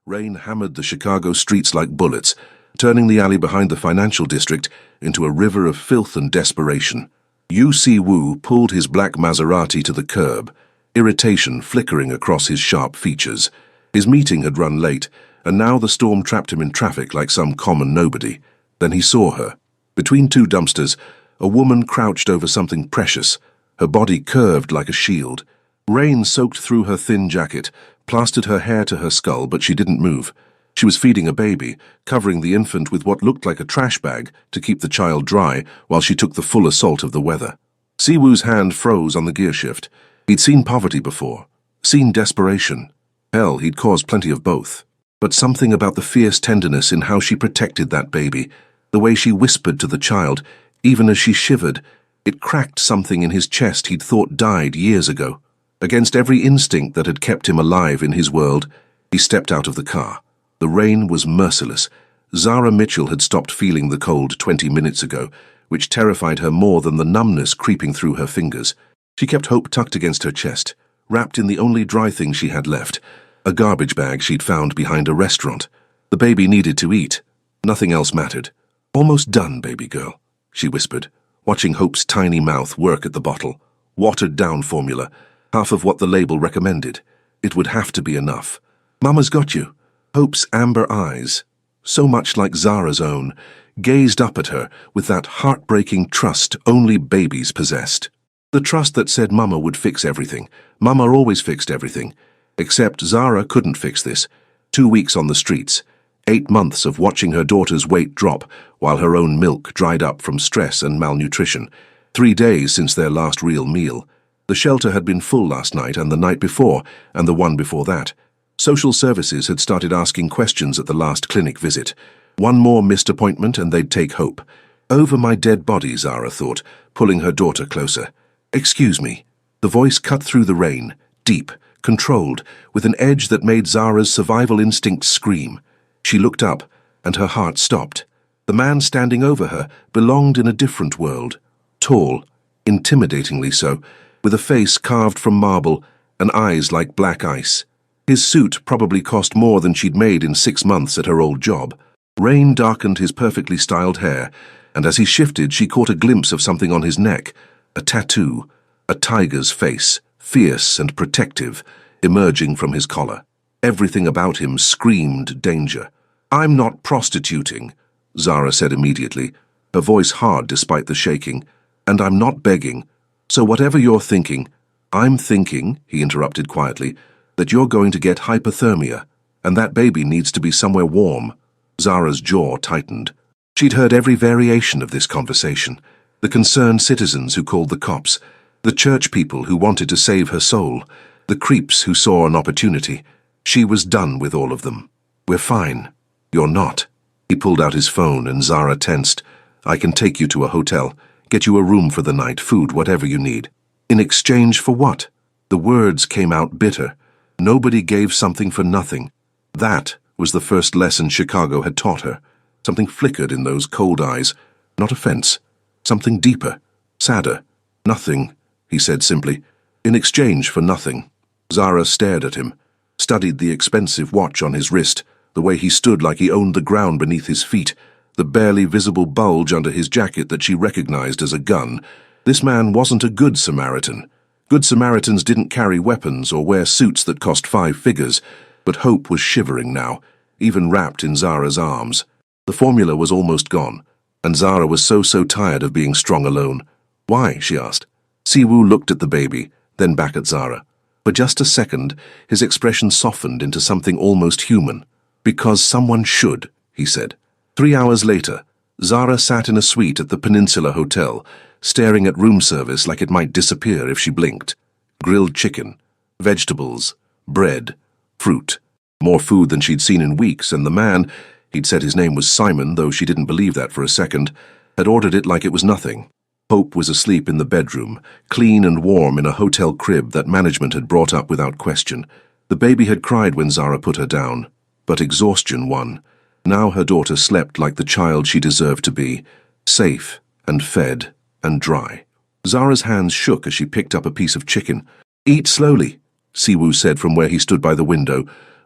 Rain hammered the Chicago streets like bullets, turning the alley behind the financial district into a river of filth and desperation. Si Woo pulled his black Maserati to the curb, irritation flickering across his sharp features. His meeting had run late, and now the storm trapped him in traffic like some common nobody. Then he saw her. Between two dumpsters, a woman crouched over something precious, her body curved like a shield. Rain soaked through her thin jacket, plastered her hair to her skull, but she didn't move. She was feeding a baby, covering the infant with what looked like a trash bag to keep the child dry while she took the full assault of the weather. Siwoo's hand froze on the gear shift. He'd seen poverty before, seen desperation. Hell, he'd caused plenty of both. But something about the fierce tenderness in how she protected that baby, the way she whispered to the child, even as she shivered, it cracked something in his chest he'd thought died years ago. Against every instinct that had kept him alive in his world, he stepped out of the car. The rain was merciless. Zara Mitchell had stopped feeling the cold 20 minutes ago, which terrified her more than the numbness creeping through her fingers. She kept Hope tucked against her chest, wrapped in the only dry thing she had left, a garbage bag she'd found behind a restaurant. The baby needed to eat. Nothing else mattered. "Almost done, baby girl," she whispered, watching Hope's tiny mouth work at the bottle. Watered-down formula, half of what the label recommended. It would have to be enough. "Mama's got you." Hope's amber eyes, so much like Zara's own, gazed up at her with that heartbreaking trust only babies possessed. The trust that said Mama would fix everything. Mama always fixed everything. Except Zara couldn't fix this. 2 weeks on the streets. 8 months of watching her daughter's weight drop while her own milk dried up from stress and malnutrition. 3 days since their last real meal. The shelter had been full last night and the night before and the one before that. Social services had started asking questions at the last clinic visit. One more missed appointment and they'd take Hope. Over my dead body, Zara thought, pulling her daughter closer. "Excuse me." The voice cut through the rain, deep, controlled, with an edge that made Zara's survival instinct scream. She looked up, and her heart stopped. The man standing over her belonged in a different world. Tall, intimidatingly so, with a face carved from marble and eyes like black ice. His suit probably cost more than she'd made in 6 months at her old job. Rain darkened his perfectly styled hair, and as he shifted she caught a glimpse of something on his neck, a tattoo, a tiger's face, fierce and protective, emerging from his collar. Everything about him screamed danger. "I'm not prostituting," Zara said immediately, her voice hard despite the shaking, "and I'm not begging. So whatever you're thinking—" "I'm thinking," he interrupted quietly, "that you're going to get hypothermia, and that baby needs to be somewhere warm." Zara's jaw tightened. She'd heard every variation of this conversation. The concerned citizens who called the cops, the church people who wanted to save her soul, the creeps who saw an opportunity. She was done with all of them. "We're fine." "You're not." He pulled out his phone and Zara tensed. "I can take you to a hotel, get you a room for the night, food, whatever you need." "In exchange for what?" The words came out bitter. Nobody gave something for nothing. That was the first lesson Chicago had taught her. Something flickered in those cold eyes. Not offense. Something deeper, sadder. "Nothing," he said simply. "In exchange for nothing." Zara stared at him, studied the expensive watch on his wrist, the way he stood like he owned the ground beneath his feet, the barely visible bulge under his jacket that she recognized as a gun. This man wasn't a good Samaritan. Good Samaritans didn't carry weapons or wear suits that cost 5 figures, but Hope was shivering now, even wrapped in Zara's arms. The formula was almost gone, and Zara was so tired of being strong alone. "Why?" she asked. Siwoo looked at the baby, then back at Zara. For just a second, his expression softened into something almost human. "Because someone should," he said. 3 hours later, Zara sat in a suite at the Peninsula Hotel, staring at room service like it might disappear if she blinked. Grilled chicken, vegetables, bread, fruit. More food than she'd seen in weeks, and the man, he'd said his name was Simon, though she didn't believe that for a second, had ordered it like it was nothing. Hope was asleep in the bedroom, clean and warm in a hotel crib that management had brought up without question. The baby had cried when Zara put her down, but exhaustion won. Now her daughter slept like the child she deserved to be, safe and fed and dry. Zara's hands shook as she picked up a piece of chicken. "Eat slowly," Siwoo said from where he stood by the window,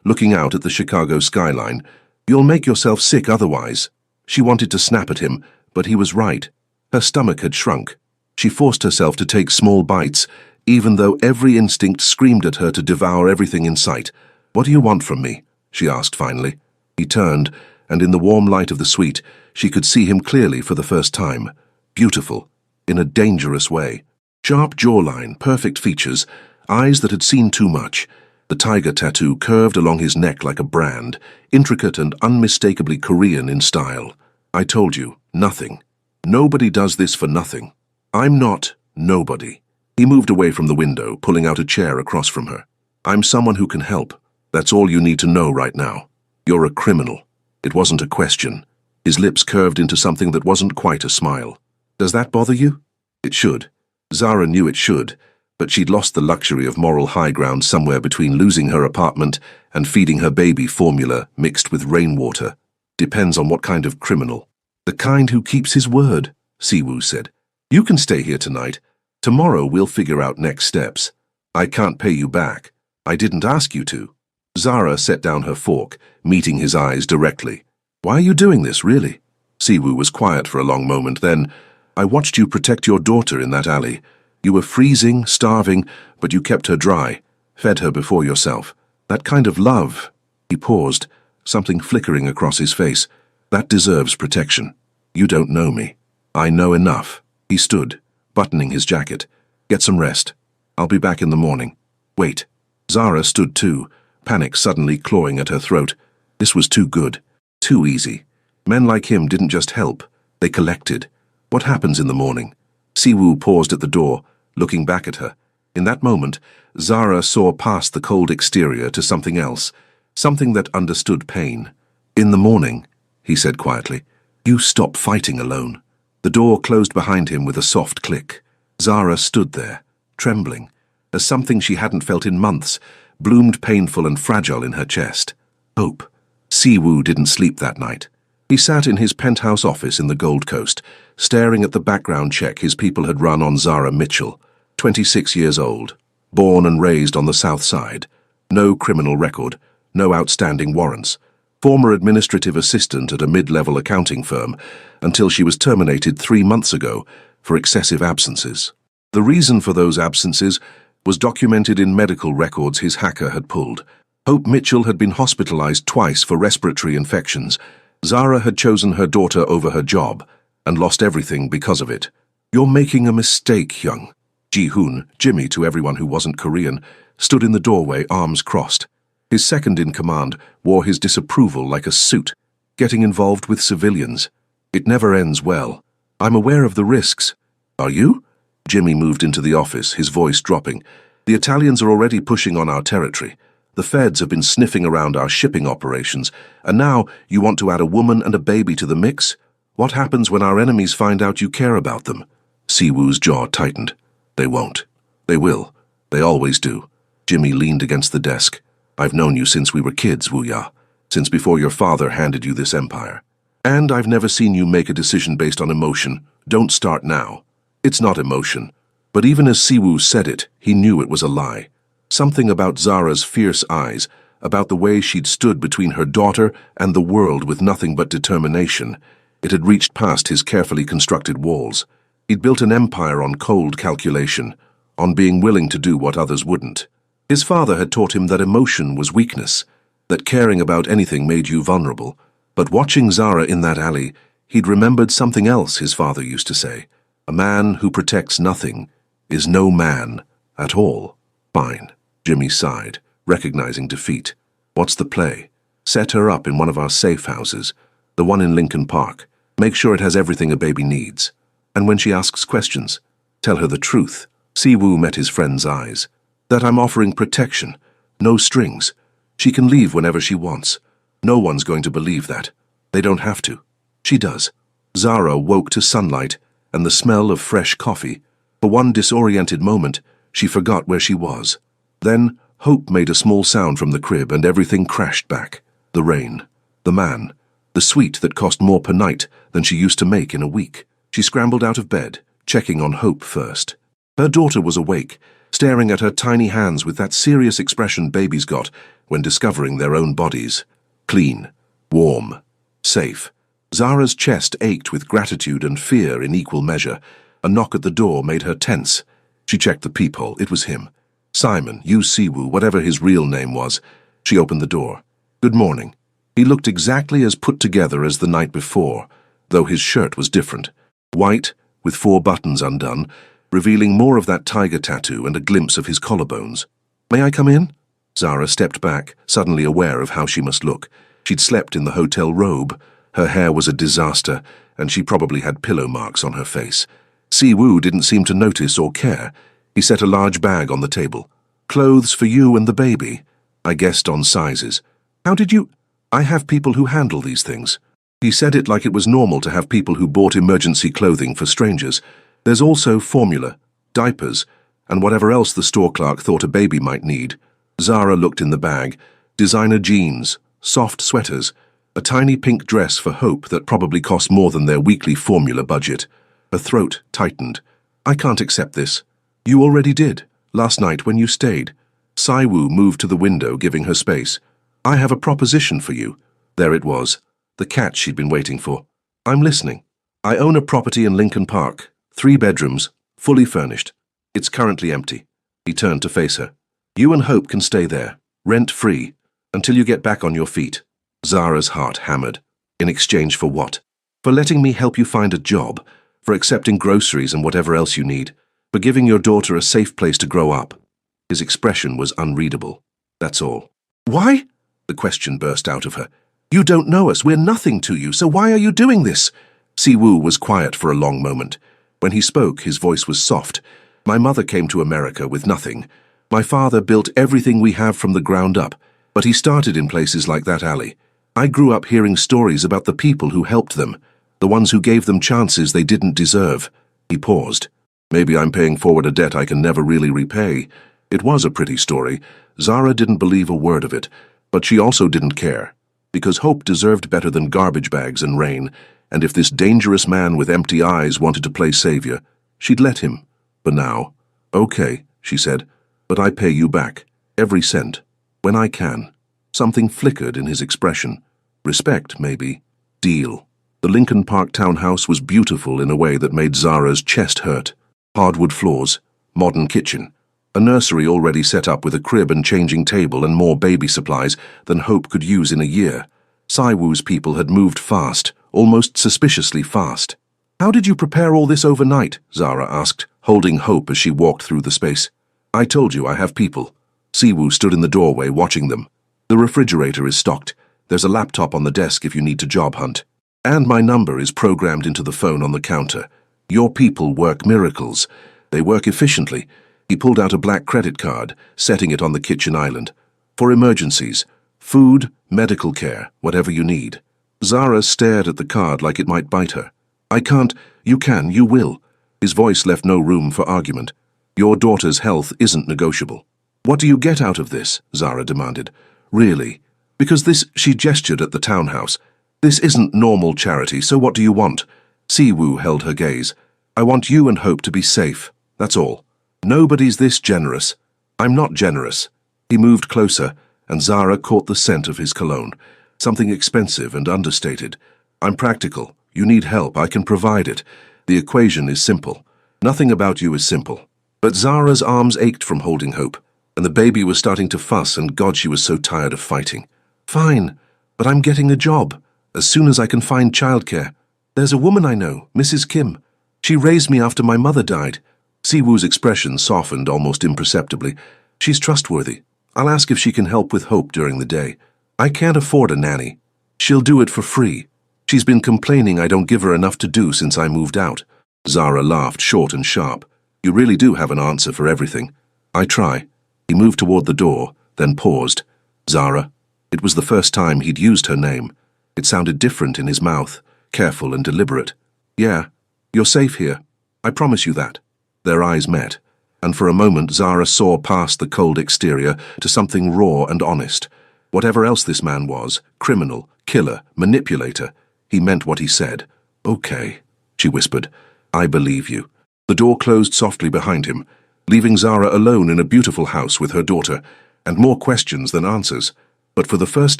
looking out at the Chicago skyline. "You'll make yourself sick otherwise." She wanted to snap at him, but he was right. Her stomach had shrunk. She forced herself to take small bites, even though every instinct screamed at her to devour everything in sight. "What do you want from me?" she asked finally. He turned, and in the warm light of the suite, she could see him clearly for the first time. Beautiful, in a dangerous way. Sharp jawline, perfect features, eyes that had seen too much. The tiger tattoo curved along his neck like a brand, intricate and unmistakably Korean in style. "I told you, nothing. Nobody does this for nothing. I'm not nobody." He moved away from the window, pulling out a chair across from her. "I'm someone who can help. That's all you need to know right now. You're a criminal." It wasn't a question. His lips curved into something that wasn't quite a smile. "Does that bother you?" It should. Zara knew it should, but she'd lost the luxury of moral high ground somewhere between losing her apartment and feeding her baby formula mixed with rainwater. "Depends on what kind of criminal." "The kind who keeps his word," Siwoo said. "You can stay here tonight. Tomorrow we'll figure out next steps. I can't pay you back. I didn't ask you to." Zara set down her fork, meeting his eyes directly. "Why are you doing this, really?" Siwoo was quiet for a long moment, then, "I watched you protect your daughter in that alley. You were freezing, starving, but you kept her dry, fed her before yourself. That kind of love." He paused, something flickering across his face. "That deserves protection. You don't know me." "I know enough." He stood, buttoning his jacket. "Get some rest. I'll be back in the morning." "Wait." Zara stood too, panic suddenly clawing at her throat. This was too good, too easy. Men like him didn't just help, they collected. "What happens in the morning?" Siwoo paused at the door, looking back at her. In that moment, Zara saw past the cold exterior to something else, something that understood pain. "In the morning," he said quietly, "you stop fighting alone." The door closed behind him with a soft click. Zara stood there, trembling, as something she hadn't felt in months bloomed painful and fragile in her chest. Hope. Siwoo didn't sleep that night. He sat in his penthouse office in the Gold Coast, staring at the background check his people had run on Zara Mitchell, 26 years old, born and raised on the South Side. No criminal record, no outstanding warrants. Former administrative assistant at a mid-level accounting firm, until she was terminated 3 months ago for excessive absences. The reason for those absences was documented in medical records his hacker had pulled. Hope Mitchell had been hospitalized twice for respiratory infections. Zara had chosen her daughter over her job and lost everything because of it. "You're making a mistake, Young." Ji-hoon, Jimmy to everyone who wasn't Korean, stood in the doorway, arms crossed. His second-in-command wore his disapproval like a suit. "Getting involved with civilians. It never ends well. I'm aware of the risks." "Are you?" Jimmy moved into the office, his voice dropping. "The Italians are already pushing on our territory. The feds have been sniffing around our shipping operations, and now you want to add a woman and a baby to the mix? What happens when our enemies find out you care about them?" Siwoo's jaw tightened. "They won't. They will. They always do." Jimmy leaned against the desk. "I've known you since we were kids, Woo-ya, since before your father handed you this empire. And I've never seen you make a decision based on emotion. Don't start now. It's not emotion." But even as Siwoo said it, he knew it was a lie. Something about Zara's fierce eyes, about the way she'd stood between her daughter and the world with nothing but determination. It had reached past his carefully constructed walls. He'd built an empire on cold calculation, on being willing to do what others wouldn't. His father had taught him that emotion was weakness, that caring about anything made you vulnerable. But watching Zara in that alley, he'd remembered something else his father used to say. A man who protects nothing is no man at all. "Fine," Jimmy sighed, recognizing defeat. "What's the play?" "Set her up in one of our safe houses, the one in Lincoln Park. Make sure it has everything a baby needs. And when she asks questions, tell her the truth." Siwoo met his friend's eyes. "That I'm offering protection, no strings. She can leave whenever she wants. No one's going to believe that. They don't have to. She does." Zara woke to sunlight and the smell of fresh coffee. For one disoriented moment, she forgot where she was. Then, Hope made a small sound from the crib and everything crashed back. The rain, the man, the sweet that cost more per night than she used to make in a week. She scrambled out of bed, checking on Hope first. Her daughter was awake, staring at her tiny hands with that serious expression babies got when discovering their own bodies. Clean, warm, safe. Zara's chest ached with gratitude and fear in equal measure. A knock at the door made her tense. She checked the peephole. It was him. Simon, Yu Siwoo, whatever his real name was. She opened the door. Good morning. He looked exactly as put together as the night before, though his shirt was different. White, with 4 buttons undone, revealing more of that tiger tattoo and a glimpse of his collarbones. May I come in? Zara stepped back, suddenly aware of how she must look. She'd slept in the hotel robe. Her hair was a disaster, and she probably had pillow marks on her face. Siwoo didn't seem to notice or care. He set a large bag on the table. Clothes for you and the baby. I guessed on sizes. How did you... I have people who handle these things. He said it like it was normal to have people who bought emergency clothing for strangers. There's also formula, diapers, and whatever else the store clerk thought a baby might need. Zara looked in the bag. Designer jeans, soft sweaters, a tiny pink dress for Hope that probably cost more than their weekly formula budget. Her throat tightened. I can't accept this. You already did, last night when you stayed. Siwoo moved to the window, giving her space. I have a proposition for you. There it was, the catch she'd been waiting for. I'm listening. I own a property in Lincoln Park, 3 bedrooms, fully furnished. It's currently empty. He turned to face her. You and Hope can stay there, rent-free, until you get back on your feet. Zara's heart hammered. In exchange for what? For letting me help you find a job, for accepting groceries and whatever else you need, for giving your daughter a safe place to grow up. His expression was unreadable. That's all. Why? The question burst out of her. You don't know us, we're nothing to you, so why are you doing this? Siwoo was quiet for a long moment. When he spoke, his voice was soft. My mother came to America with nothing. My father built everything we have from the ground up, but he started in places like that alley. I grew up hearing stories about the people who helped them, the ones who gave them chances they didn't deserve. He paused. Maybe I'm paying forward a debt I can never really repay. It was a pretty story. Zara didn't believe a word of it, but she also didn't care, because Hope deserved better than garbage bags and rain, and if this dangerous man with empty eyes wanted to play savior, she'd let him. For now. Okay, she said, but I pay you back, every cent, when I can. Something flickered in his expression. Respect, maybe. Deal. The Lincoln Park townhouse was beautiful in a way that made Zara's chest hurt. Hardwood floors, modern kitchen, a nursery already set up with a crib and changing table and more baby supplies than Hope could use in a year. Siwoo's people had moved fast, almost suspiciously fast. How did you prepare all this overnight? Zara asked, holding Hope as she walked through the space. I told you I have people. Siwoo stood in the doorway watching them. The refrigerator is stocked. There's a laptop on the desk if you need to job hunt. And my number is programmed into the phone on the counter. Your people work miracles. They work efficiently. He pulled out a black credit card, setting it on the kitchen island. For emergencies, food, medical care, whatever you need. Zara stared at the card like it might bite her. I can't. You can. You will. His voice left no room for argument. Your daughter's health isn't negotiable. What do you get out of this? Zara demanded. Really? Because this, she gestured at the townhouse. This isn't normal charity, so what do you want? Siwoo held her gaze. I want you and Hope to be safe. That's all. Nobody's this generous. I'm not generous. He moved closer, and Zara caught the scent of his cologne. Something expensive and understated. I'm practical. You need help. I can provide it. The equation is simple. Nothing about you is simple. But Zara's arms ached from holding Hope, and the baby was starting to fuss, and God, she was so tired of fighting. Fine, but I'm getting a job, as soon as I can find childcare. There's a woman I know, Mrs. Kim. She raised me after my mother died. Siwoo's expression softened almost imperceptibly. She's trustworthy. I'll ask if she can help with Hope during the day. I can't afford a nanny. She'll do it for free. She's been complaining I don't give her enough to do since I moved out. Zara laughed, short and sharp. You really do have an answer for everything. I try. He moved toward the door, then paused. Zara. It was the first time he'd used her name. It sounded different in his mouth, careful and deliberate. Yeah, you're safe here. I promise you that. Their eyes met, and for a moment Zara saw past the cold exterior to something raw and honest. Whatever else this man was, criminal, killer, manipulator, he meant what he said. Okay, she whispered. I believe you. The door closed softly behind him, leaving Zara alone in a beautiful house with her daughter, and more questions than answers. But for the first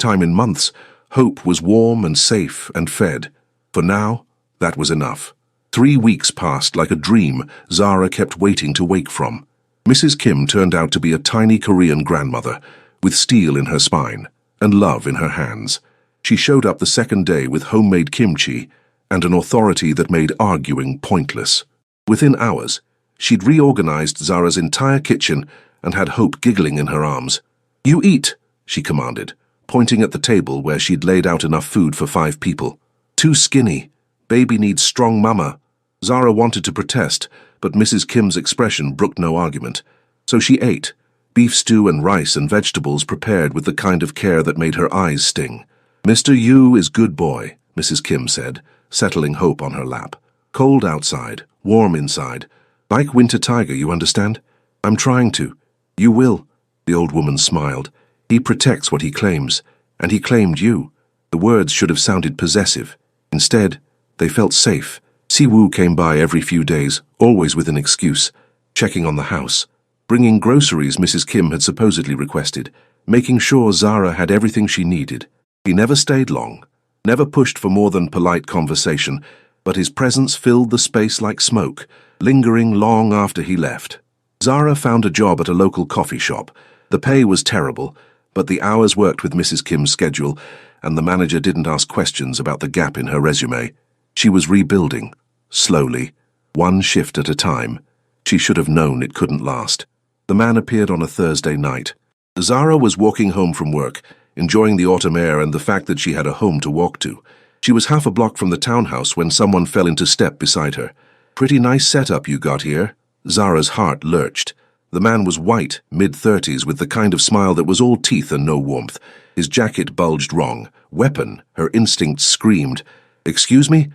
time in months, Hope was warm and safe and fed. For now, that was enough. 3 weeks passed like a dream Zara kept waiting to wake from. Mrs. Kim turned out to be a tiny Korean grandmother, with steel in her spine and love in her hands. She showed up the second day with homemade kimchi and an authority that made arguing pointless. Within hours, she'd reorganized Zara's entire kitchen and had Hope giggling in her arms. "You eat," she commanded, pointing at the table where she'd laid out enough food for 5 people. "Too skinny. Baby needs strong mama." Zara wanted to protest, but Mrs. Kim's expression brooked no argument. So she ate, beef stew and rice and vegetables prepared with the kind of care that made her eyes sting. "Mr. Yu is good boy," Mrs. Kim said, settling Hope on her lap. "Cold outside, warm inside. Like Winter Tiger, you understand? I'm trying to." "You will," the old woman smiled. "He protects what he claims, and he claimed you." The words should have sounded possessive. Instead, they felt safe. Siwoo came by every few days, always with an excuse, checking on the house, bringing groceries Mrs. Kim had supposedly requested, making sure Zara had everything she needed. He never stayed long, never pushed for more than polite conversation, but his presence filled the space like smoke, lingering long after he left. Zara found a job at a local coffee shop. The pay was terrible, but the hours worked with Mrs. Kim's schedule, and the manager didn't ask questions about the gap in her resume. She was rebuilding, slowly, one shift at a time. She should have known it couldn't last. The man appeared on a Thursday night. Zara was walking home from work, enjoying the autumn air and the fact that she had a home to walk to. She was half a block from the townhouse when someone fell into step beside her. "Pretty nice setup you got here." Zara's heart lurched. The man was white, mid-30s, with the kind of smile that was all teeth and no warmth. His jacket bulged wrong. Weapon, her instincts screamed. "Excuse me?"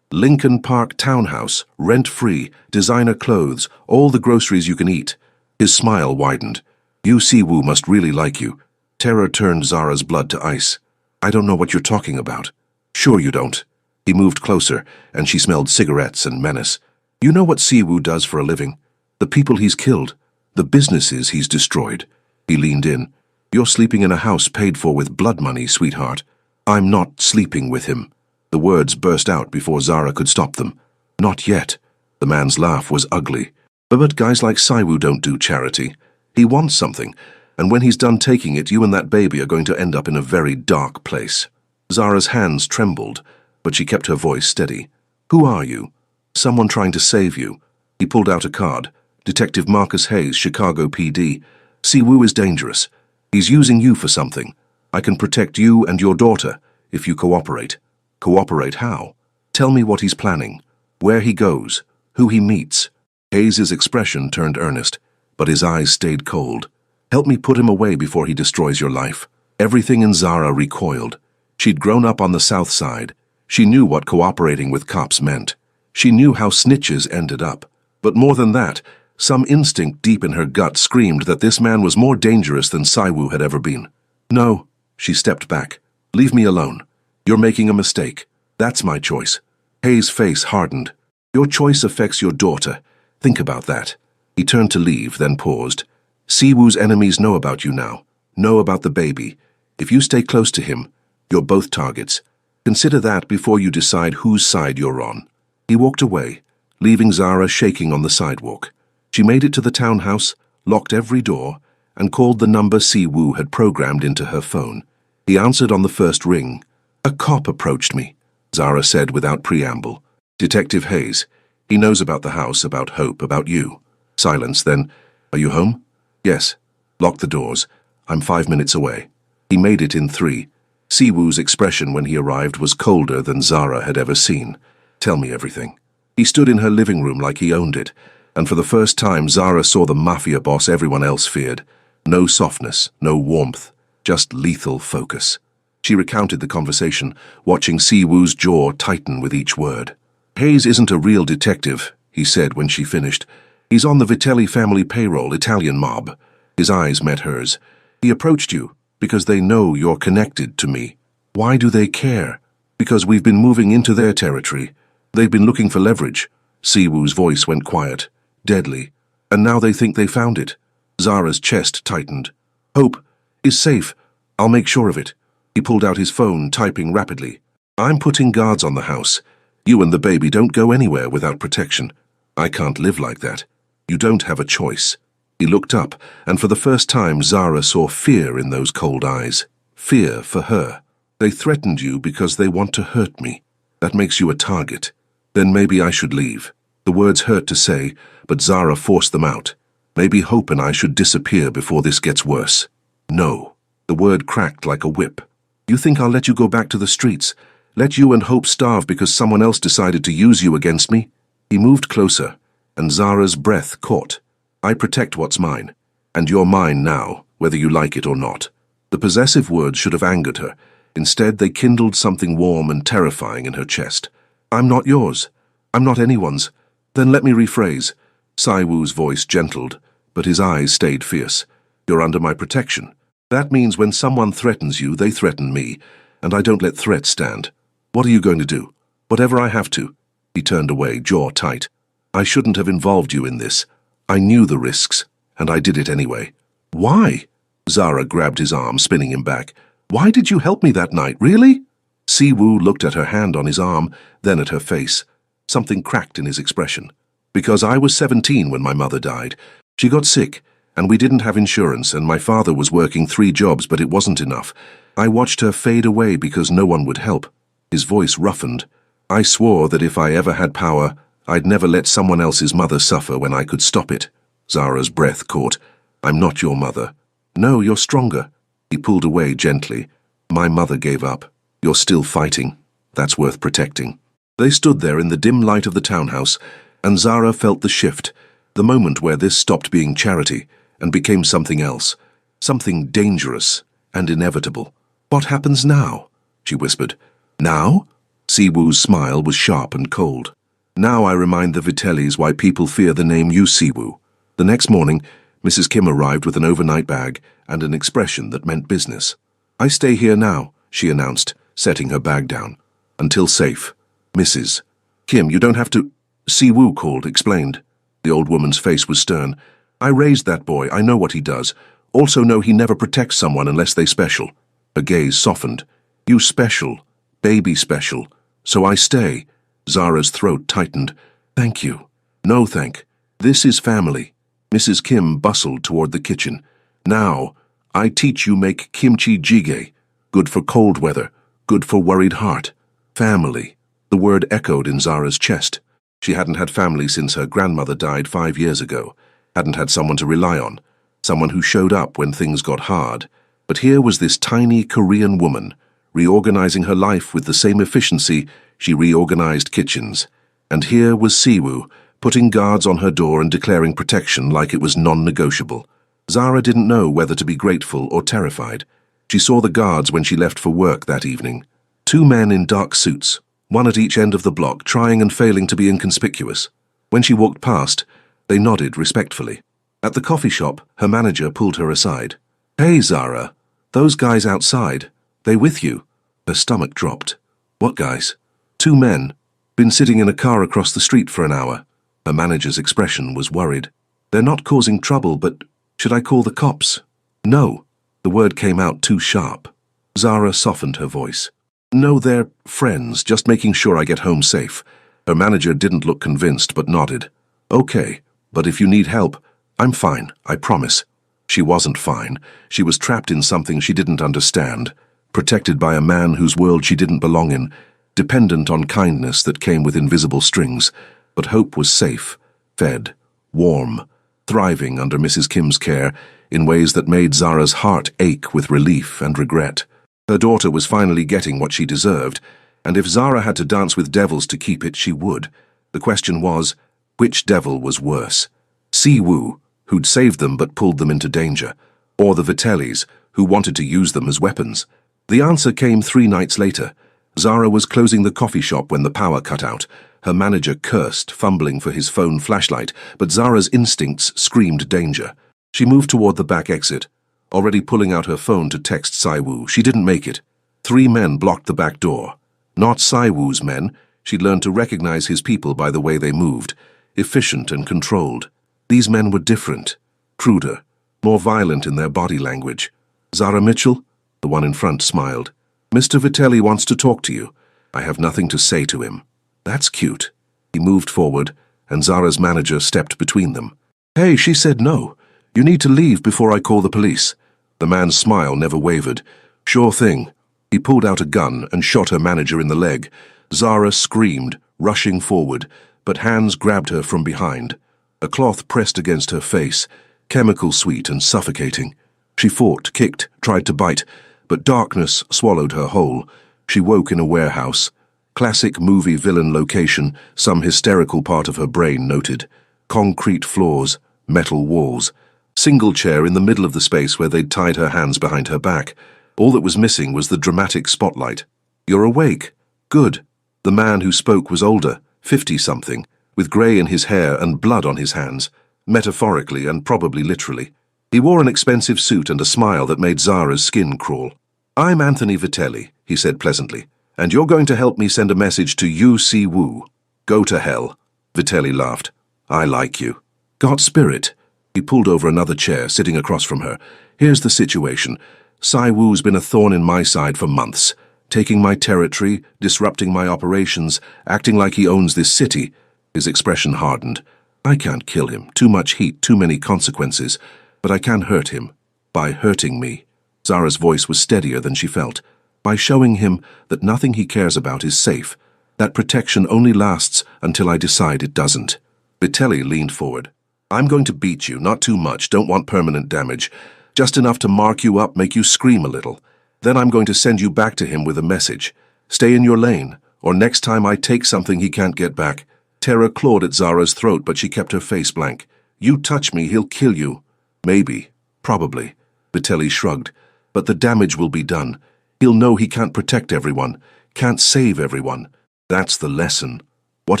"Lincoln Park townhouse, rent-free, designer clothes, all the groceries you can eat." His smile widened. "You Siwoo must really like you." Terror turned Zara's blood to ice. "I don't know what you're talking about." "Sure you don't." He moved closer, and she smelled cigarettes and menace. "You know what Siwoo does for a living? The people he's killed, the businesses he's destroyed." He leaned in. "You're sleeping in a house paid for with blood money, sweetheart." "I'm not sleeping with him." The words burst out before Zara could stop them. "Not yet." The man's laugh was ugly. "But guys like Siwoo don't do charity. He wants something, and when he's done taking it, you and that baby are going to end up in a very dark place." Zara's hands trembled, but she kept her voice steady. "Who are you?" "Someone trying to save you." He pulled out a card. "Detective Marcus Hayes, Chicago PD. Siwoo is dangerous. He's using you for something. I can protect you and your daughter if you cooperate." "Cooperate how?" "Tell me what he's planning, where he goes, who he meets." Hayes's expression turned earnest, but his eyes stayed cold. "Help me put him away before he destroys your life." Everything in Zara recoiled. She'd grown up on the South Side. She knew what cooperating with cops meant. She knew how snitches ended up. But more than that, some instinct deep in her gut screamed that this man was more dangerous than Siwoo had ever been. "No," she stepped back. "Leave me alone. You're making a mistake. That's my choice." Hayes' face hardened. "Your choice affects your daughter. Think about that." He turned to leave, then paused. "Siwoo's enemies know about you now. Know about the baby. If you stay close to him, you're both targets. Consider that before you decide whose side you're on." He walked away, leaving Zara shaking on the sidewalk. She made it to the townhouse, locked every door, and called the number Siwoo had programmed into her phone. He answered on the first ring. "A cop approached me," Zara said without preamble. "Detective Hayes. He knows about the house, about Hope, about you." Silence, then, "Are you home?" "Yes." "Lock the doors. I'm 5 minutes away." He made it in 3. Siwoo's expression when he arrived was colder than Zara had ever seen. "Tell me everything." He stood in her living room like he owned it, and for the first time Zara saw the Mafia boss everyone else feared. No softness, no warmth, just lethal focus. She recounted the conversation, watching Siwoo's jaw tighten with each word. "Hayes isn't a real detective," he said when she finished. "He's on the Vitelli family payroll, Italian mob." His eyes met hers. "He approached you because they know you're connected to me." "Why do they care?" "Because we've been moving into their territory. They've been looking for leverage." Siwoo's voice went quiet, deadly. "And now they think they found it." Zara's chest tightened. "Hope, is safe. I'll make sure of it. He pulled out his phone, typing rapidly. I'm putting guards on the house. You and the baby don't go anywhere without protection. I can't live like that. You don't have a choice. He looked up, and for the first time Zara saw fear in those cold eyes. Fear for her. They threatened you because they want to hurt me. That makes you a target. Then maybe I should leave. The words hurt to say, but Zara forced them out. Maybe Hope and I should disappear before this gets worse. No. The word cracked like a whip. You think I'll let you go back to the streets? Let you and Hope starve because someone else decided to use you against me? He moved closer, and Zara's breath caught. I protect what's mine, and you're mine now, whether you like it or not. The possessive words should have angered her. Instead, they kindled something warm and terrifying in her chest. I'm not yours. I'm not anyone's. Then let me rephrase. Saiwoo's voice gentled, but his eyes stayed fierce. You're under my protection. That means when someone threatens you, they threaten me, and I don't let threats stand. What are you going to do? Whatever I have to. He turned away, jaw tight. I shouldn't have involved you in this. I knew the risks, and I did it anyway. Why? Zara grabbed his arm, spinning him back. Why did you help me that night, really? Siwoo looked at her hand on his arm, then at her face. Something cracked in his expression. Because I was 17 when my mother died. She got sick, and we didn't have insurance, and my father was working 3 jobs, but it wasn't enough. I watched her fade away because no one would help. His voice roughened. I swore that if I ever had power, I'd never let someone else's mother suffer when I could stop it. Zara's breath caught. I'm not your mother. No, you're stronger. He pulled away gently. My mother gave up. You're still fighting. That's worth protecting. They stood there in the dim light of the townhouse, and Zara felt the shift, the moment where this stopped being charity and became something else, something dangerous and inevitable. What happens now? She whispered. Now? Siwoo's smile was sharp and cold. Now I remind the Vitellis why people fear the name you, Siwoo. The next morning, Mrs. Kim arrived with an overnight bag and an expression that meant business. I stay here now, she announced, setting her bag down. Until safe. Mrs. Kim, you don't have to... Siwoo called, explained. The old woman's face was stern. I raised that boy, I know what he does. Also know he never protects someone unless they special. Her gaze softened. You special. Baby special. So I stay. Zara's throat tightened. Thank you. No thank. This is family. Mrs. Kim bustled toward the kitchen. Now, I teach you make kimchi jjigae. Good for cold weather. Good for worried heart. Family. The word echoed in Zara's chest. She hadn't had family since her grandmother died 5 years ago. Hadn't had someone to rely on. Someone who showed up when things got hard. But here was this tiny Korean woman, reorganizing her life with the same efficiency she reorganized kitchens. And here was Siwoo, putting guards on her door and declaring protection like it was non-negotiable. Zara didn't know whether to be grateful or terrified. She saw the guards when she left for work that evening. 2 men in dark suits, one at each end of the block, trying and failing to be inconspicuous. When she walked past, they nodded respectfully. At the coffee shop, her manager pulled her aside. Hey, Zara, those guys outside, they with you? Her stomach dropped. What guys? 2 men. Been sitting in a car across the street for an hour. Her manager's expression was worried. They're not causing trouble, but should I call the cops? No. The word came out too sharp. Zara softened her voice. No, they're friends, just making sure I get home safe. Her manager didn't look convinced, but nodded. Okay, but if you need help, I'm fine, I promise. She wasn't fine. She was trapped in something she didn't understand, protected by a man whose world she didn't belong in, dependent on kindness that came with invisible strings. But Hope was safe, fed, warm, thriving under Mrs. Kim's care in ways that made Zara's heart ache with relief and regret. Her daughter was finally getting what she deserved, and if Zara had to dance with devils to keep it, she would. The question was, which devil was worse? Siwoo, who'd saved them but pulled them into danger, or the Vitellis, who wanted to use them as weapons? The answer came 3 nights later. Zara was closing the coffee shop when the power cut out. Her manager cursed, fumbling for his phone flashlight, but Zara's instincts screamed danger. She moved toward the back exit, already pulling out her phone to text Siwoo. She didn't make it. 3 men blocked the back door. Not Siwoo's men. She'd learned to recognize his people by the way they moved, efficient and controlled. These men were different, cruder, more violent in their body language. Zara Mitchell? The one in front smiled. Mr. Vitelli wants to talk to you. I have nothing to say to him. That's cute. He moved forward, and Zara's manager stepped between them. Hey, she said no. You need to leave before I call the police. The man's smile never wavered. Sure thing. He pulled out a gun and shot her manager in the leg. Zara screamed, rushing forward, but hands grabbed her from behind. A cloth pressed against her face, chemical sweet and suffocating. She fought, kicked, tried to bite, but darkness swallowed her whole. She woke in a warehouse. Classic movie villain location, some hysterical part of her brain noted. Concrete floors, metal walls. Single chair in the middle of the space where they'd tied her hands behind her back. All that was missing was the dramatic spotlight. You're awake. Good. The man who spoke was older, 50-something, with grey in his hair and blood on his hands, metaphorically and probably literally. He wore an expensive suit and a smile that made Zara's skin crawl. I'm Anthony Vitelli, he said pleasantly, and you're going to help me send a message to Yu Si Wu. Go to hell. Vitelli laughed. I like you. Got spirit. He pulled over another chair, sitting across from her. Here's the situation. Si Wu's been a thorn in my side for months, taking my territory, disrupting my operations, acting like he owns this city. His expression hardened. I can't kill him. Too much heat, too many consequences. But I can hurt him. By hurting me. Zara's voice was steadier than she felt. By showing him that nothing he cares about is safe. That protection only lasts until I decide it doesn't. Vitelli leaned forward. I'm going to beat you, not too much, don't want permanent damage. Just enough to mark you up, make you scream a little. Then I'm going to send you back to him with a message. Stay in your lane, or next time I take something he can't get back. Terror clawed at Zara's throat, but she kept her face blank. You touch me, he'll kill you. Maybe. Probably. Vitelli shrugged. But the damage will be done. He'll know he can't protect everyone, can't save everyone. That's the lesson. What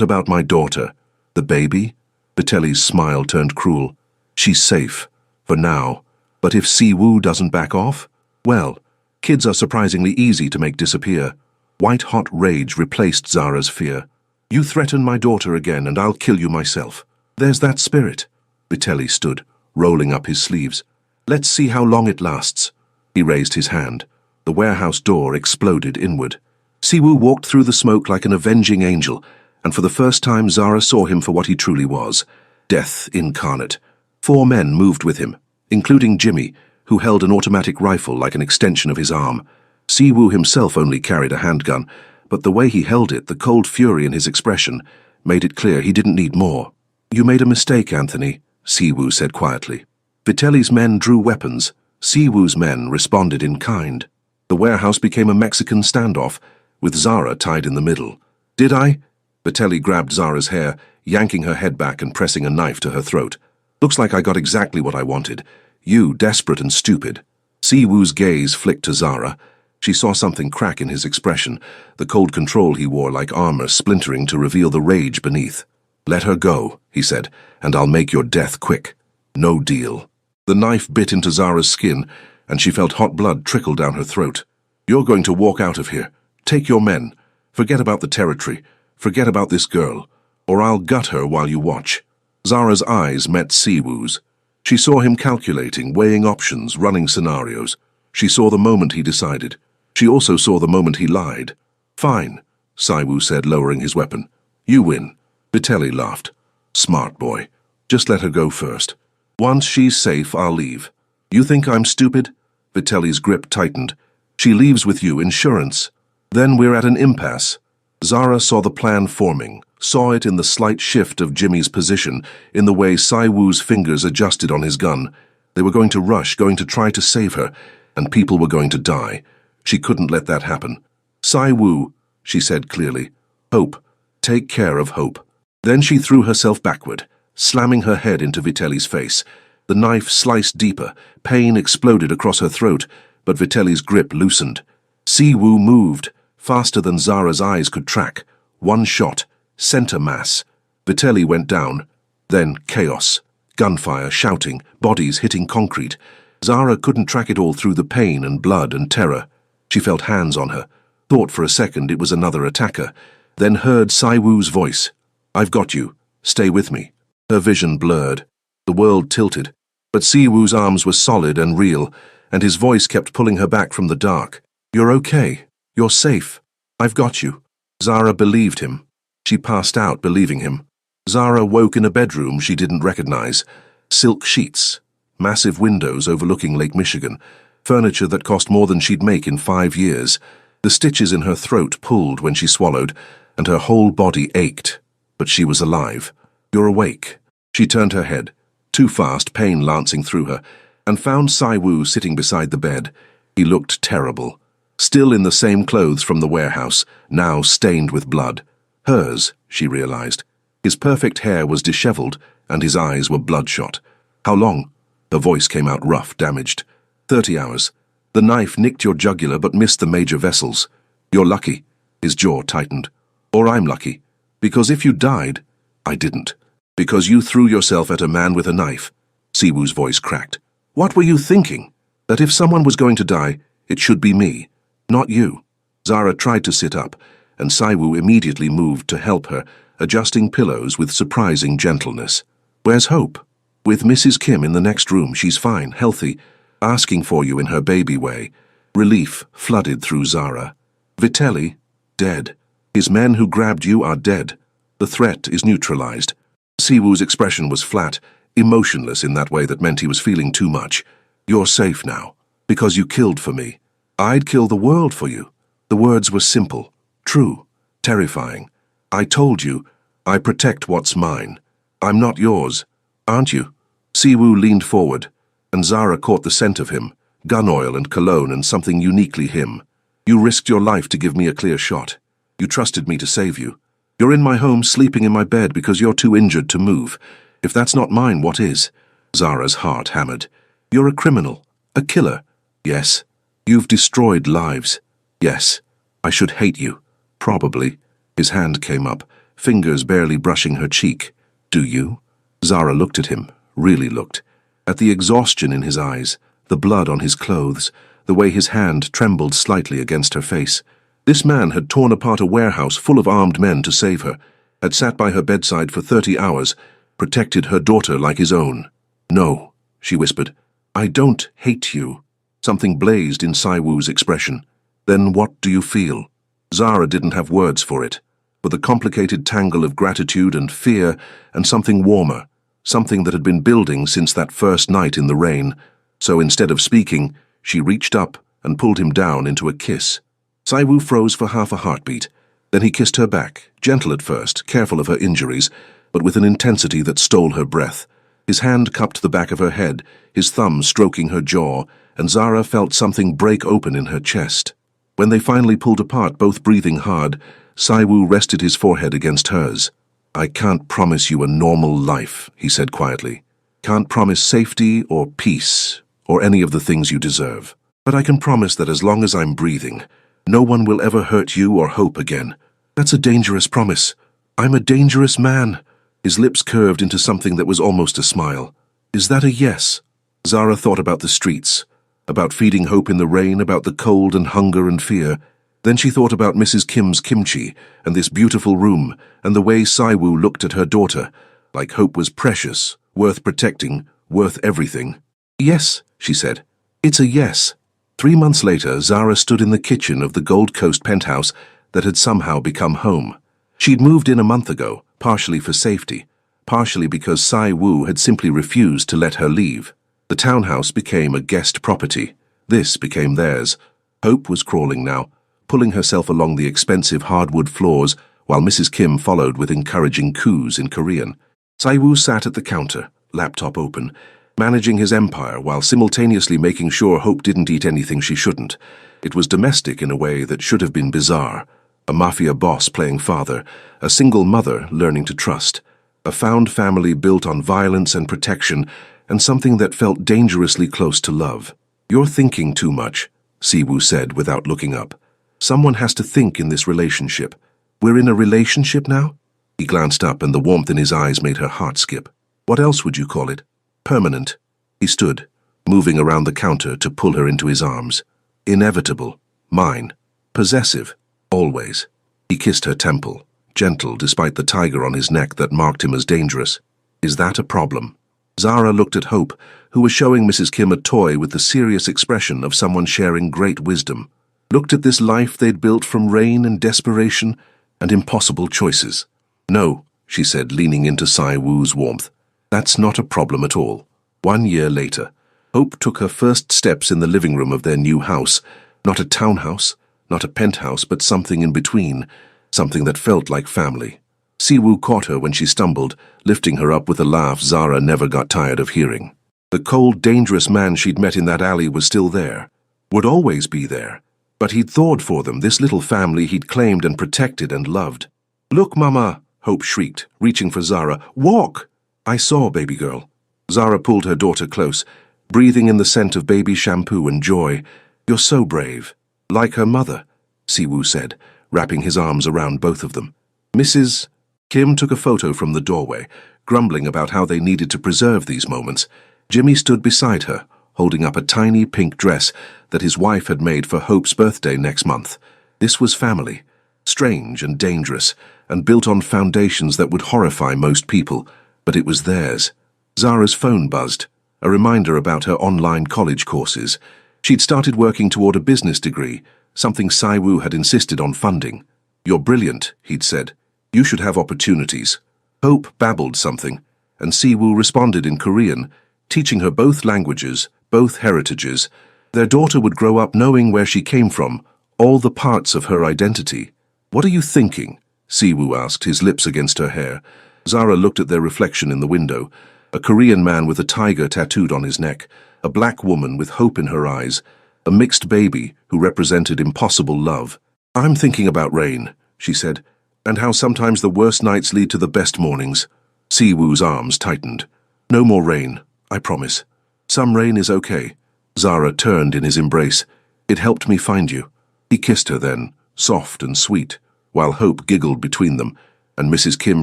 about my daughter? The baby? Vitelli's smile turned cruel. She's safe. For now. But if Si Wu doesn't back off? Well, kids are surprisingly easy to make disappear. White-hot rage replaced Zara's fear. You threaten my daughter again and I'll kill you myself. There's that spirit. Vitelli stood, rolling up his sleeves. Let's see how long it lasts. He raised his hand. The warehouse door exploded inward. Si Wu walked through the smoke like an avenging angel, and for the first time Zara saw him for what he truly was. Death incarnate. 4 men moved with him, including Jimmy, who held an automatic rifle like an extension of his arm. Si Wu himself only carried a handgun, but the way he held it, the cold fury in his expression, made it clear he didn't need more. You made a mistake, Anthony, Si Wu said quietly. Vitelli's men drew weapons. Si Wu's men responded in kind. The warehouse became a Mexican standoff, with Zara tied in the middle. Did I? Vitelli grabbed Zara's hair, yanking her head back and pressing a knife to her throat. Looks like I got exactly what I wanted. You, desperate and stupid. Si Wu's gaze flicked to Zara. She saw something crack in his expression, the cold control he wore like armor splintering to reveal the rage beneath. Let her go, he said, and I'll make your death quick. No deal. The knife bit into Zara's skin, and she felt hot blood trickle down her throat. You're going to walk out of here. Take your men. Forget about the territory. Forget about this girl. Or I'll gut her while you watch. Zara's eyes met Si Wu's. She saw him calculating, weighing options, running scenarios. She saw the moment he decided. She also saw the moment he lied. Fine, Si Wu said, lowering his weapon. You win. Vitelli laughed. Smart boy. Just let her go first. Once she's safe, I'll leave. You think I'm stupid? Vitelli's grip tightened. She leaves with you, insurance. Then we're at an impasse. Zara saw the plan forming, saw it in the slight shift of Jimmy's position, in the way Si Wu's fingers adjusted on his gun. They were going to rush, going to try to save her, and people were going to die. She couldn't let that happen. Si Wu, she said clearly. Hope. Take care of Hope. Then she threw herself backward, slamming her head into Vitelli's face. The knife sliced deeper, pain exploded across her throat, but Vitelli's grip loosened. Si Wu moved, faster than Zara's eyes could track. One shot, center mass. Vitelli went down. Then chaos. Gunfire, shouting, bodies hitting concrete. Zara couldn't track it all through the pain and blood and terror. She felt hands on her, thought for a second it was another attacker, then heard Si Wu's voice. I've got you. Stay with me. Her vision blurred. The world tilted, but Si Wu's arms were solid and real, and his voice kept pulling her back from the dark. "You're okay. You're safe. I've got you." Zara believed him. She passed out believing him. Zara woke in a bedroom she didn't recognize. Silk sheets, massive windows overlooking Lake Michigan, furniture that cost more than she'd make in 5 years. The stitches in her throat pulled when she swallowed, and her whole body ached. But she was alive. "You're awake." She turned her head, too fast, pain lancing through her, and found Sai-Wu sitting beside the bed. He looked terrible. Still in the same clothes from the warehouse, now stained with blood. Hers, she realized. His perfect hair was disheveled, and his eyes were bloodshot. "How long?" Her voice came out rough, damaged. 30 hours. The knife nicked your jugular but missed the major vessels. You're lucky." His jaw tightened. "Or I'm lucky. Because if you died, I didn't. Because you threw yourself at a man with a knife." Siwoo's voice cracked. "What were you thinking? That if someone was going to die, it should be me, not you." Zara tried to sit up, and Sai-Wu immediately moved to help her, adjusting pillows with surprising gentleness. "Where's Hope?" "With Mrs. Kim in the next room. She's fine, healthy, asking for you in her baby way." Relief flooded through Zara. "Vitelli, dead. His men who grabbed you are dead. The threat is neutralized." Siwoo's expression was flat, emotionless in that way that meant he was feeling too much. "You're safe now, because you killed for me. I'd kill the world for you." The words were simple, true, terrifying. "I told you, I protect what's mine. I'm not yours, aren't you?" Siwoo leaned forward, and Zara caught the scent of him, gun oil and cologne and something uniquely him. "You risked your life to give me a clear shot. You trusted me to save you. You're in my home sleeping in my bed because you're too injured to move. If that's not mine, what is?" Zara's heart hammered. "You're a criminal, a killer. Yes. You've destroyed lives. Yes. I should hate you. Probably." His hand came up, fingers barely brushing her cheek. "Do you?" Zara looked at him, really looked. At the exhaustion in his eyes, the blood on his clothes, the way his hand trembled slightly against her face. This man had torn apart a warehouse full of armed men to save her, had sat by her bedside for 30 hours, protected her daughter like his own. "No," she whispered. "I don't hate you." Something blazed in Sai-Woo's expression. "Then what do you feel?" Zara didn't have words for it, with a complicated tangle of gratitude and fear and something warmer, something that had been building since that first night in the rain. So instead of speaking, she reached up and pulled him down into a kiss. Sai-Wu froze for half a heartbeat. Then he kissed her back, gentle at first, careful of her injuries, but with an intensity that stole her breath. His hand cupped the back of her head, his thumb stroking her jaw, and Zara felt something break open in her chest. When they finally pulled apart, both breathing hard, Sai-Wu rested his forehead against hers. "I can't promise you a normal life," he said quietly. "Can't promise safety or peace or any of the things you deserve. But I can promise that as long as I'm breathing, no one will ever hurt you or Hope again." "That's a dangerous promise. I'm a dangerous man." His lips curved into something that was almost a smile. "Is that a yes?" Zara thought about the streets, about feeding Hope in the rain, about the cold and hunger and fear. Then she thought about Mrs. Kim's kimchi, and this beautiful room, and the way Sai-Wu looked at her daughter, like Hope was precious, worth protecting, worth everything. "Yes," she said. "It's a yes." 3 months later, Zara stood in the kitchen of the Gold Coast penthouse that had somehow become home. She'd moved in a month ago, partially for safety, partially because Sai-Wu had simply refused to let her leave. The townhouse became a guest property. This became theirs. Hope was crawling now, pulling herself along the expensive hardwood floors, while Mrs. Kim followed with encouraging coos in Korean. Sai-Wu sat at the counter, laptop open, managing his empire while simultaneously making sure Hope didn't eat anything she shouldn't. It was domestic in a way that should have been bizarre. A mafia boss playing father, a single mother learning to trust, a found family built on violence and protection, and something that felt dangerously close to love. "You're thinking too much," Siwoo said without looking up. "Someone has to think in this relationship. We're in a relationship now?" He glanced up and the warmth in his eyes made her heart skip. "What else would you call it?" "Permanent." He stood, moving around the counter to pull her into his arms. "Inevitable. Mine. Possessive. Always." He kissed her temple, gentle despite the tiger on his neck that marked him as dangerous. "Is that a problem?" Zara looked at Hope, who was showing Mrs. Kim a toy with the serious expression of someone sharing great wisdom. Looked at this life they'd built from rain and desperation and impossible choices. "No," she said, leaning into Sai Wu's warmth. "That's not a problem at all." 1 year later, Hope took her first steps in the living room of their new house. Not a townhouse, not a penthouse, but something in between, something that felt like family. Siwoo caught her when she stumbled, lifting her up with a laugh Zara never got tired of hearing. The cold, dangerous man she'd met in that alley was still there, would always be there. But he'd thawed for them, this little family he'd claimed and protected and loved. "Look, Mama!" Hope shrieked, reaching for Zara. "Walk!" "I saw, baby girl." Zara pulled her daughter close, breathing in the scent of baby shampoo and joy. "You're so brave." "Like her mother," Siwoo said, wrapping his arms around both of them. Mrs. Kim took a photo from the doorway, grumbling about how they needed to preserve these moments. Jimmy stood beside her, holding up a tiny pink dress that his wife had made for Hope's birthday next month. This was family, strange and dangerous, and built on foundations that would horrify most people, but it was theirs. Zara's phone buzzed, a reminder about her online college courses. She'd started working toward a business degree, something Siwoo had insisted on funding. "You're brilliant," he'd said. "You should have opportunities." Hope babbled something, and Siwoo responded in Korean, teaching her both languages, both heritages. Their daughter would grow up knowing where she came from, all the parts of her identity. "What are you thinking?" Siwoo asked, his lips against her hair. Zara looked at their reflection in the window. A Korean man with a tiger tattooed on his neck, a black woman with hope in her eyes, a mixed baby who represented impossible love. "I'm thinking about rain," she said, "and how sometimes the worst nights lead to the best mornings." Siwoo's arms tightened. "No more rain, I promise. Some rain is okay." Zara turned in his embrace. "It helped me find you." He kissed her then, soft and sweet, while Hope giggled between them, and Mrs. Kim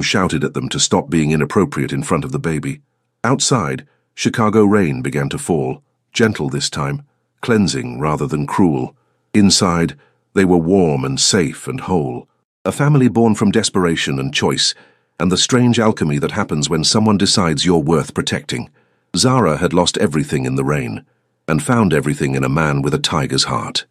shouted at them to stop being inappropriate in front of the baby. Outside, Chicago rain began to fall, gentle this time, cleansing rather than cruel. Inside, they were warm and safe and whole. A family born from desperation and choice, and the strange alchemy that happens when someone decides you're worth protecting. Zara had lost everything in the rain, and found everything in a man with a tiger's heart.